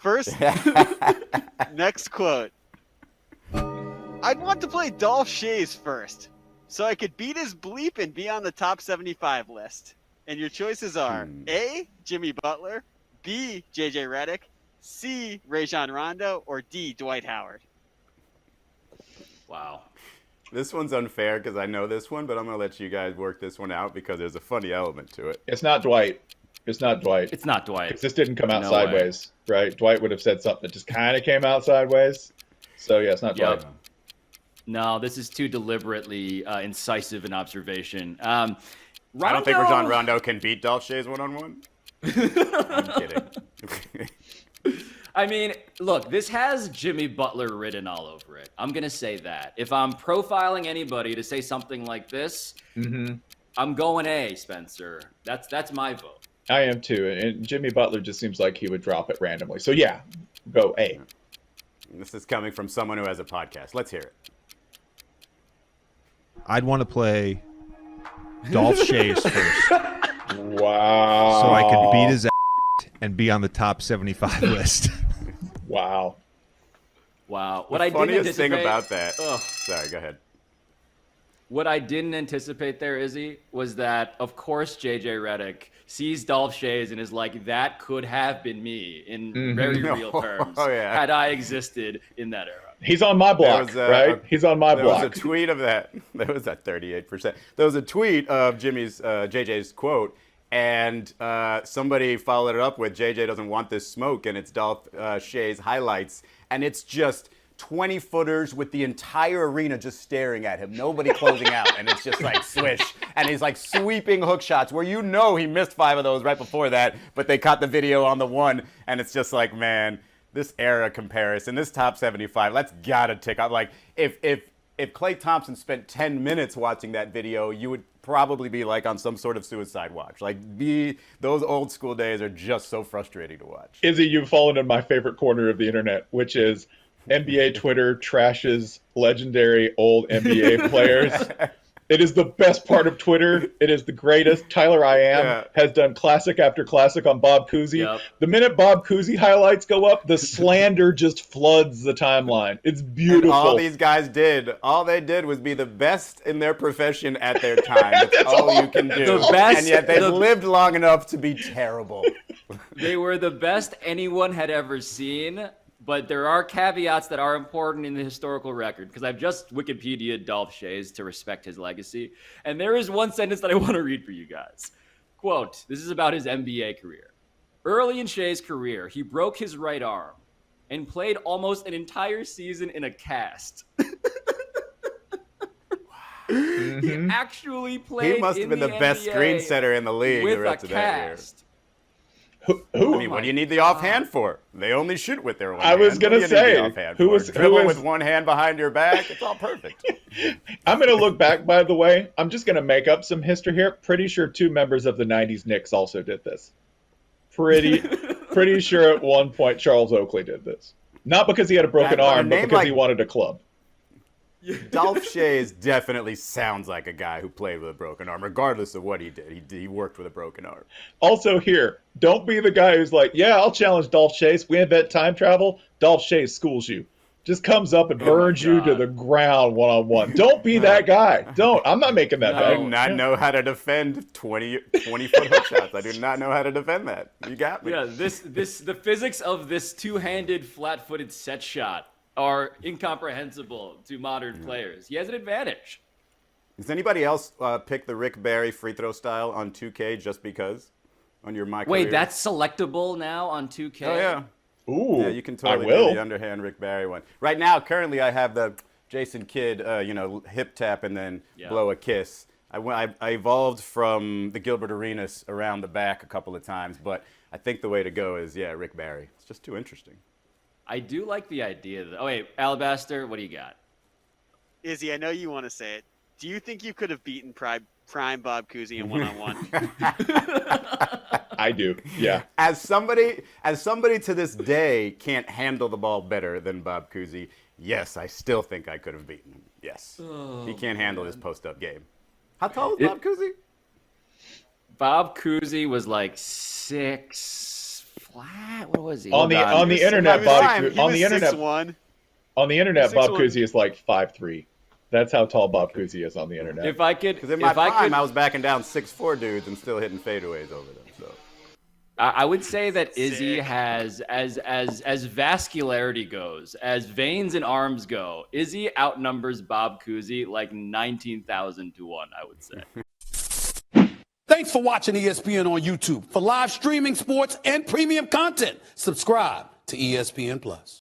First, next quote. I'd want to play Dolph Schayes first, so I could beat his bleep and be on the top 75 list. And your choices are A, Jimmy Butler, B, JJ Redick, C, Rajon Rondo, or D, Dwight Howard. Wow. This one's unfair because I know this one, but I'm going to let you guys work this one out because there's a funny element to it. It's not Dwight. It's not Dwight. It's not Dwight. This didn't come out No sideways, right? Dwight would have said something that just kind of came out sideways. So, yeah, it's not Dwight. No, this is too deliberately incisive an observation. Rondo... I don't think Rajon Rondo can beat Dolph Schayes one-on-one. I'm kidding. I mean, look, this has Jimmy Butler written all over it. I'm going to say that. If I'm profiling anybody to say something like this, I'm going A, Spencer. That's my vote. I am too. And Jimmy Butler just seems like he would drop it randomly. So, yeah, go A. This is coming from someone who has a podcast. Let's hear it. I'd want to play Dolph Schayes first. Wow. So I could beat his ass and be on the top 75 list. Wow. Wow. The funniest thing about that. Sorry, go ahead. What I didn't anticipate there, Izzy, was that, of course, JJ Redick sees Dolph Schayes and is like, that could have been me in very real terms had I existed in that era. He's on my block, right? He's on my block. There was a tweet of that. There was that 38%. There was a tweet of JJ's quote, and somebody followed it up with JJ doesn't want this smoke, and it's Dolph Schayes highlights, and it's just 20-footers with the entire arena just staring at him, nobody closing out, and it's just like swish, and he's like sweeping hook shots where you know he missed 5 of those right before that, but they caught the video on the one, and it's just like, man, this era comparison, this top 75, that's gotta tick up. Like if Klay Thompson spent 10 minutes watching that video, you would probably be like on some sort of suicide watch. Like those old school days are just so frustrating to watch. Izzy, you've fallen in my favorite corner of the internet, which is NBA Twitter trashes legendary old NBA players. It is the best part of Twitter. It is the greatest. Tyler I Am has done classic after classic on Bob Cousy. Yep. The minute Bob Cousy highlights go up, the slander just floods the timeline. It's beautiful. And all these guys did, all they did was be the best in their profession at their time. That's all you can do. The best, and yet they've lived long enough to be terrible. They were the best anyone had ever seen. But there are caveats that are important in the historical record, because I've just Wikipedia'd Dolph Schayes to respect his legacy. And there is one sentence that I want to read for you guys. Quote, this is about his NBA career. Early in Schayes' career, he broke his right arm and played almost an entire season in a cast. He actually played He must have been the best screen setter in the league with the rest a of that year. cast. I mean, what do you need the offhand for? They only shoot with their one hand. I was going to say, dribble with one hand behind your back. It's all perfect. I'm going to look back, by the way. I'm just going to make up some history here. Pretty sure 2 members of the 90s Knicks also did this. Pretty sure at one point Charles Oakley did this. Not because he had a broken arm, but because he wanted a club. Dolph Schayes definitely sounds like a guy who played with a broken arm, regardless of what he did. He worked with a broken arm. Also here, don't be the guy who's like, yeah, I'll challenge Dolph Schayes. We invent time travel. Dolph Schayes schools you. Just comes up and burns you to the ground one-on-one. Don't be that guy. Don't. I'm not making that bet. I do not know how to defend 20-foot hook shots. I do not know how to defend that. You got me. Yeah, the physics of this two-handed, flat-footed set shot are incomprehensible to modern players. He has an advantage. Does anybody else pick the Rick Barry free throw style on 2K just because? On your My Career? Wait, that's selectable now on 2K? Oh, yeah. Ooh, yeah, you can totally do the underhand Rick Barry one. Right now, currently, I have the Jason Kidd, hip tap and then blow a kiss. I evolved from the Gilbert Arenas around the back a couple of times, but I think the way to go is, Rick Barry. It's just too interesting. I do like the idea. Oh, wait, Alabaster, what do you got? Izzy, I know you want to say it. Do you think you could have beaten prime Bob Cousy in one-on-one? I do, yeah. As somebody to this day can't handle the ball better than Bob Cousy, yes, I still think I could have beaten him. Yes. He can't handle his post-up game. How tall is Bob Cousy? Bob Cousy was like 6'4", flat. What was he? On the internet, Bob. On the internet, 6'1". on the internet, Bob 6'1". Cousy is like 5'3". That's how tall Bob Cousy is on the internet. If I could, Because in my if I prime, could, I was backing down 6'4" dudes and still hitting fadeaways over them. So I would say that Izzy Sick. has, as vascularity goes, as veins and arms go, Izzy outnumbers Bob Cousy like 19,000 to 1. I would say. Thanks for watching ESPN on YouTube. For live streaming, sports, and premium content, subscribe to ESPN Plus.